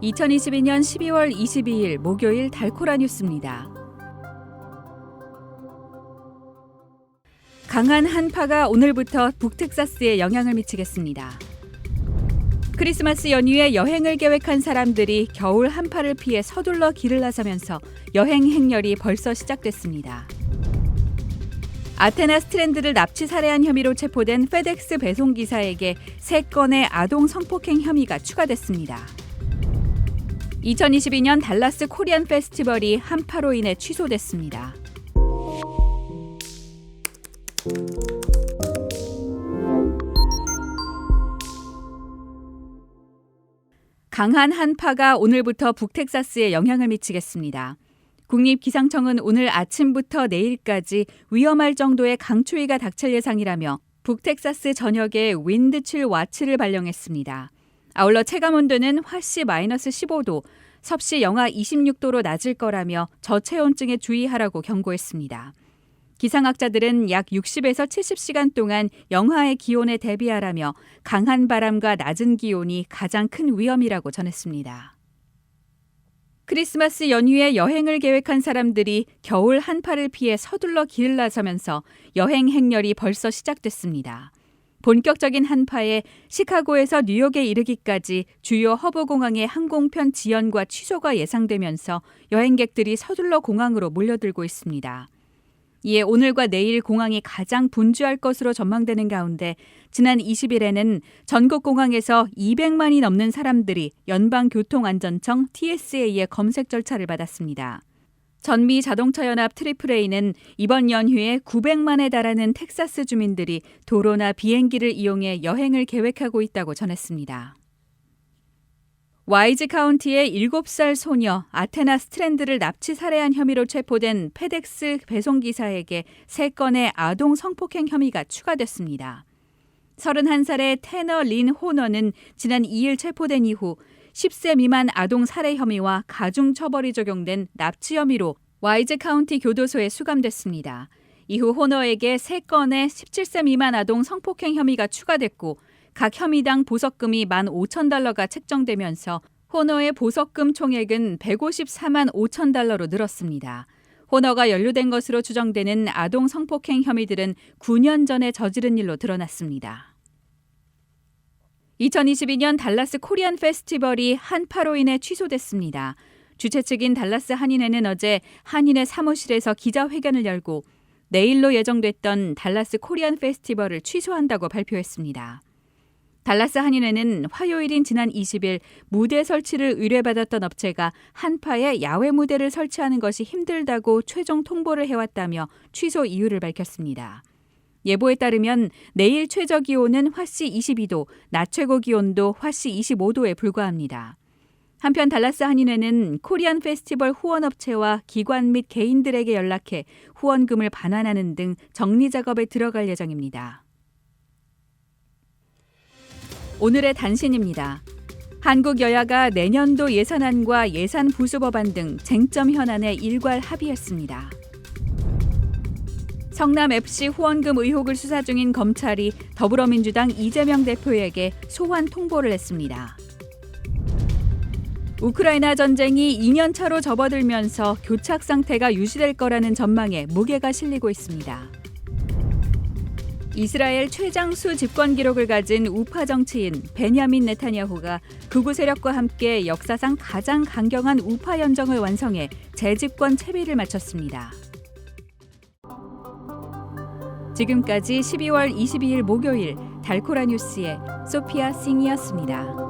2022년 12월 22일 목요일 달코라 뉴스입니다. 강한 한파가 오늘부터 북텍사스에 영향을 미치겠습니다. 크리스마스 연휴에 여행을 계획한 사람들이 겨울 한파를 피해 서둘러 길을 나서면서 여행 행렬이 벌써 시작됐습니다. 아테나 스트랜드를 납치 살해한 혐의로 체포된 페덱스 배송기사에게 3건의 아동 성폭행 혐의가 추가됐습니다. 2022년 달라스 코리안 페스티벌이 한파로 인해 취소됐습니다. 강한 한파가 오늘부터 북텍사스에 영향을 미치겠습니다. 국립기상청은 오늘 아침부터 내일까지 위험할 정도의 강추위가 닥칠 예상이라며 북텍사스 전역에 윈드칠 와치를 발령했습니다. 아울러 체감온도는 화씨 -15도, 섭씨 영하 26도로 낮을 거라며 저체온증에 주의하라고 경고했습니다. 기상학자들은 약 60에서 70시간 동안 영하의 기온에 대비하라며 강한 바람과 낮은 기온이 가장 큰 위험이라고 전했습니다. 크리스마스 연휴에 여행을 계획한 사람들이 겨울 한파를 피해 서둘러 길을 나서면서 여행 행렬이 벌써 시작됐습니다. 본격적인 한파에 시카고에서 뉴욕에 이르기까지 주요 허브 공항의 항공편 지연과 취소가 예상되면서 여행객들이 서둘러 공항으로 몰려들고 있습니다. 이에 오늘과 내일 공항이 가장 분주할 것으로 전망되는 가운데 지난 20일에는 전국 공항에서 200만이 넘는 사람들이 연방교통안전청 TSA의 검색 절차를 받았습니다. 전미 자동차연합 트리플A는 이번 연휴에 900만에 달하는 텍사스 주민들이 도로나 비행기를 이용해 여행을 계획하고 있다고 전했습니다. 와이즈 카운티의 7살 소녀 아테나 스트랜드를 납치 살해한 혐의로 체포된 페덱스 배송기사에게 3건의 아동 성폭행 혐의가 추가됐습니다. 31살의 테너 린 호너는 지난 2일 체포된 이후 10세 미만 아동 살해 혐의와 가중처벌이 적용된 납치 혐의로 와이즈 카운티 교도소에 수감됐습니다. 이후 호너에게 3건의 17세 미만 아동 성폭행 혐의가 추가됐고 각 혐의당 보석금이 $15,000가 책정되면서 호너의 보석금 총액은 $154만 5천 늘었습니다. 호너가 연루된 것으로 추정되는 아동 성폭행 혐의들은 9년 전에 저지른 일로 드러났습니다. 2022년 달라스 코리안 페스티벌이 한파로 인해 취소됐습니다. 주최 측인 달라스 한인회는 어제 한인회 사무실에서 기자회견을 열고 내일로 예정됐던 달라스 코리안 페스티벌을 취소한다고 발표했습니다. 달라스 한인회는 화요일인 지난 20일 무대 설치를 의뢰받았던 업체가 한파에 야외 무대를 설치하는 것이 힘들다고 최종 통보를 해왔다며 취소 이유를 밝혔습니다. 예보에 따르면 내일 최저 기온은 화씨 22도, 낮 최고 기온도 화씨 25도에 불과합니다. 한편 달라스 한인회는 코리안 페스티벌 후원업체와 기관 및 개인들에게 연락해 후원금을 반환하는 등 정리 작업에 들어갈 예정입니다. 오늘의 단신입니다. 한국 여야가 내년도 예산안과 예산 부수법안 등 쟁점 현안에 일괄 합의했습니다. 성남FC 후원금 의혹을 수사 중인 검찰이 더불어민주당 이재명 대표에게 소환 통보를 했습니다. 우크라이나 전쟁이 2년 차로 접어들면서 교착 상태가 유지될 거라는 전망에 무게가 실리고 있습니다. 이스라엘 최장수 집권 기록을 가진 우파 정치인 베냐민 네타냐후가 극우 세력과 함께 역사상 가장 강경한 우파 연정을 완성해 재집권 채비를 마쳤습니다. 지금까지 12월 22일 목요일 달코라 뉴스의 소피아 싱이었습니다.